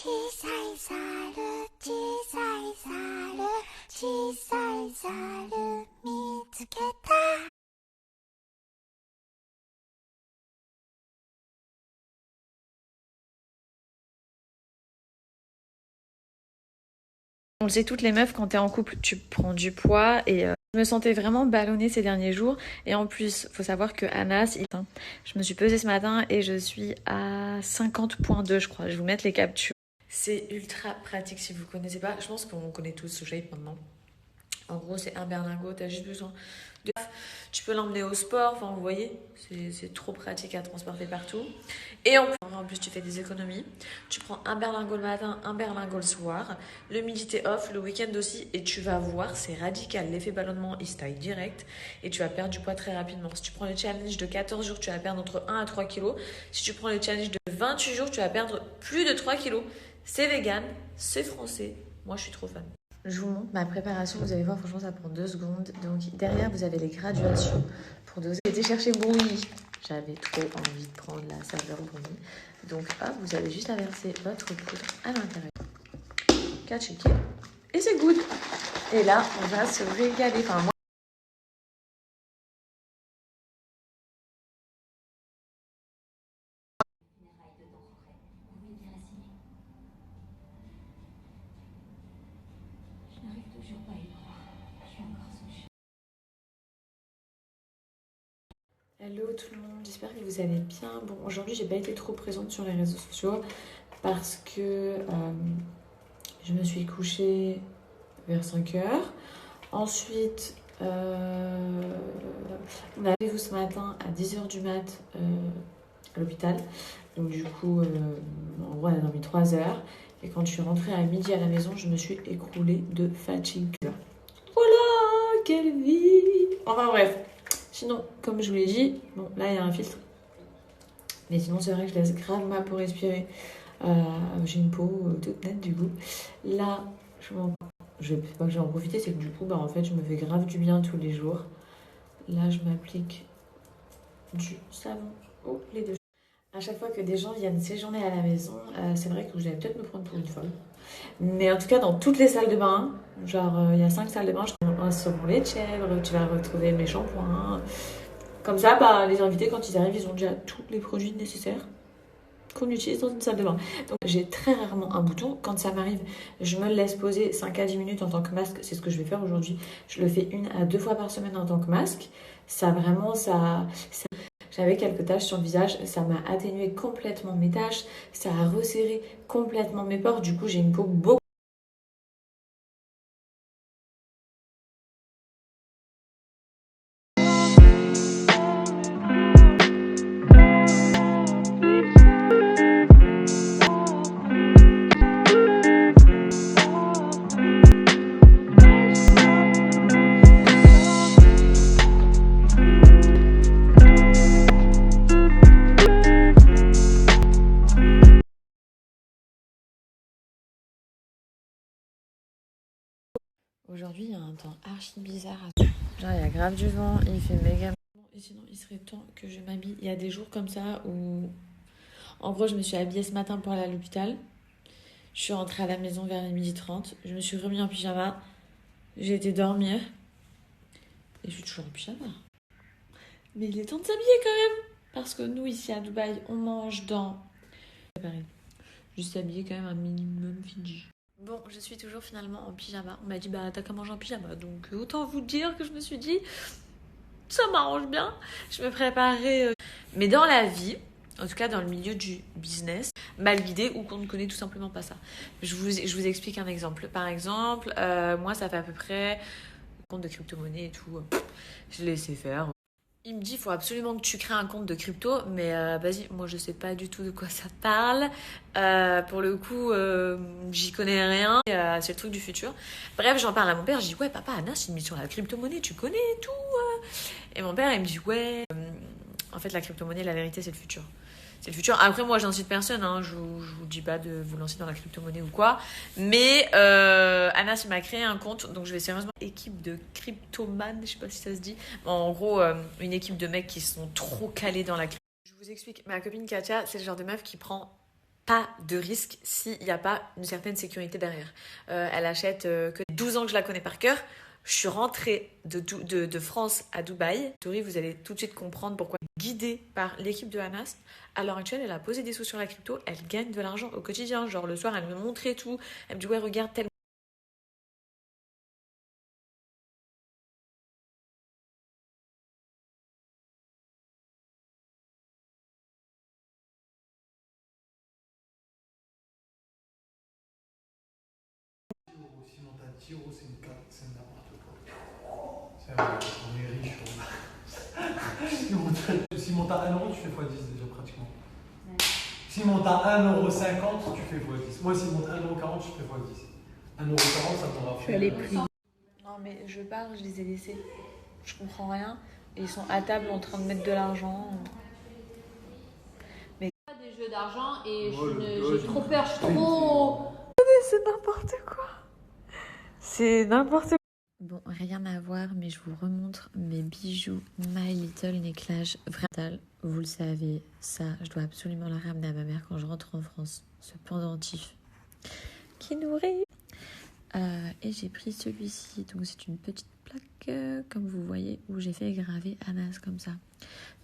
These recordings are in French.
小さい猿小さい猿小さい猿見つけた。On le sait toutes les meufs, quand t'es en couple, tu prends du poids et je me sentais vraiment ballonnée ces derniers jours. Et en plus, faut savoir que Anas, je me suis pesée ce matin et je suis à 50,2 je crois. Je vais vous mettre les captures. C'est ultra pratique si vous connaissez pas. Je pense qu'on connaît tous ce shape maintenant. En gros, c'est un berlingot, t'as juste besoin de... Tu peux l'emmener au sport, enfin vous voyez, c'est trop pratique à transporter partout. Et en plus, tu fais des économies. Tu prends un berlingot le matin, un berlingot le soir. Le midi, t'es off, le week-end aussi. Et tu vas voir, c'est radical. L'effet ballonnement, il se taille direct. Et tu vas perdre du poids très rapidement. Si tu prends le challenge de 14 jours, tu vas perdre entre 1 à 3 kilos. Si tu prends le challenge de 28 jours, tu vas perdre plus de 3 kilos. C'est vegan, c'est français. Moi, je suis trop fan. Je vous montre ma préparation, vous allez voir, franchement, ça prend 2 secondes. Donc, derrière, vous avez les graduations pour doser. J'ai été chercher Brouilly. J'avais trop envie de prendre la saveur Brouilly. Donc, hop, vous avez juste à verser votre poudre à l'intérieur. Qu'à checker. Et c'est good. Et là, on va se régaler. Enfin, moi, hello tout le monde, j'espère que vous allez bien. Bon, aujourd'hui, j'ai pas été trop présente sur les réseaux sociaux parce que je me suis couchée vers 5h. Ensuite, on a rendez-vous ce matin à 10h du mat à l'hôpital. Donc du coup, en gros, on a dormi 3 heures. Et quand je suis rentrée à midi à la maison, je me suis écroulée de fatigue. Voilà, quelle vie! Enfin bref. Sinon, comme je vous l'ai dit, bon, là il y a un filtre. Mais sinon, c'est vrai que je laisse grave ma peau respirer. J'ai une peau toute nette du coup. Là, je vais pas que je vais en profiter, c'est que du coup, bah, en fait, je me fais grave du bien tous les jours. Là, je m'applique du savon au lait de... À chaque fois que des gens viennent séjourner à la maison, c'est vrai que je vais peut-être me prendre pour une folle. Mais en tout cas, dans toutes les salles de bain, genre, il y a 5 salles de bain, je un savon lait de chèvre, tu vas retrouver mes shampoings. Comme ça, bah, les invités, quand ils arrivent, ils ont déjà tous les produits nécessaires qu'on utilise dans une salle de bain. Donc, j'ai très rarement un bouton. Quand ça m'arrive, je me le laisse poser 5 à 10 minutes en tant que masque. C'est ce que je vais faire aujourd'hui. Je le fais 1 à 2 fois par semaine en tant que masque. Ça, vraiment, j'avais quelques taches sur le visage. Ça m'a atténué complètement mes taches. Ça a resserré complètement mes pores. Du coup, j'ai une peau beaucoup. Aujourd'hui, il y a un temps archi bizarre. Genre, il y a grave du vent, il fait méga... Et sinon, il serait temps que je m'habille. Il y a des jours comme ça où... En gros, je me suis habillée ce matin pour aller à l'hôpital. Je suis rentrée à la maison vers 12h30. Je me suis remis en pyjama. J'ai été dormir. Et je suis toujours en pyjama. Mais il est temps de s'habiller quand même. Parce que nous, ici à Dubaï, on mange dans... C'est pareil. Juste s'habiller quand même un minimum Fidji. Bon, je suis toujours finalement en pyjama. On m'a dit, bah t'as qu'à manger en pyjama. Donc autant vous dire que je me suis dit, ça m'arrange bien. Je me préparais. Mais dans la vie, en tout cas dans le milieu du business, mal guidé ou qu'on ne connaît tout simplement pas ça. Je vous explique un exemple. Par exemple, moi ça fait à peu près compte de crypto-monnaie et tout. Je l'ai laissé faire. Il me dit, il faut absolument que tu crées un compte de crypto, mais vas-y, moi je sais pas du tout de quoi ça parle. Pour le coup, j'y connais rien. C'est le truc du futur. Bref, j'en parle à mon père. Je dis, ouais, papa, Anna, c'est une mission à la crypto-monnaie, tu connais et tout. Et mon père, il me dit, ouais, en fait, la crypto-monnaie, la vérité, c'est le futur. C'est le futur. Après, moi, j'incite personne. Hein. Je vous dis pas de vous lancer dans la crypto-monnaie ou quoi. Mais Anas, il m'a créé un compte. Donc, je vais sérieusement... Équipe de cryptoman, je sais pas si ça se dit. Bon, en gros, une équipe de mecs qui sont trop calés dans la crypto. Je vous explique. Ma copine Katia, c'est le genre de meuf qui prend pas de risque s'il n'y a pas une certaine sécurité derrière. Elle achète que 12 ans que je la connais par cœur. Je suis rentrée de France à Dubaï. Tori, vous allez tout de suite comprendre pourquoi. Guidée par l'équipe de Anas, à l'heure actuelle, elle a posé des sous sur la crypto. Elle gagne de l'argent au quotidien. Genre le soir, elle me montrait tout. Elle me dit ouais, regarde tel. Sinon, t'as 10 euros, c'est une carte, c'est n'importe quoi. C'est vrai, on est riche. Simon, t'as 1 euro, tu fais x10 déjà pratiquement. Ouais. Simon, t'as 1,50 €, tu fais x10. Moi, Simon, t'as 1,40 €, je fais x10. 1,40 €, ça t'aura fait. Tu as les prix. Non, mais je pars, je les ai laissés. Je comprends rien. Et ils sont à table en train de mettre de l'argent. Mais des jeux d'argent et j'ai trop peur, je suis trop. C'est n'importe quoi. C'est n'importe quoi. Bon, rien à voir, mais je vous remontre mes bijoux My Little Necklace Vratal. Vous le savez, ça, je dois absolument le ramener à ma mère quand je rentre en France. Ce pendentif qui nourrit. Et j'ai pris celui-ci. Donc c'est une petite plaque, comme vous voyez, où j'ai fait graver Anas comme ça.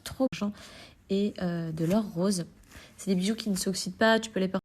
Trop d'argent. Et de l'or rose. C'est des bijoux qui ne s'oxydent pas. Tu peux les porter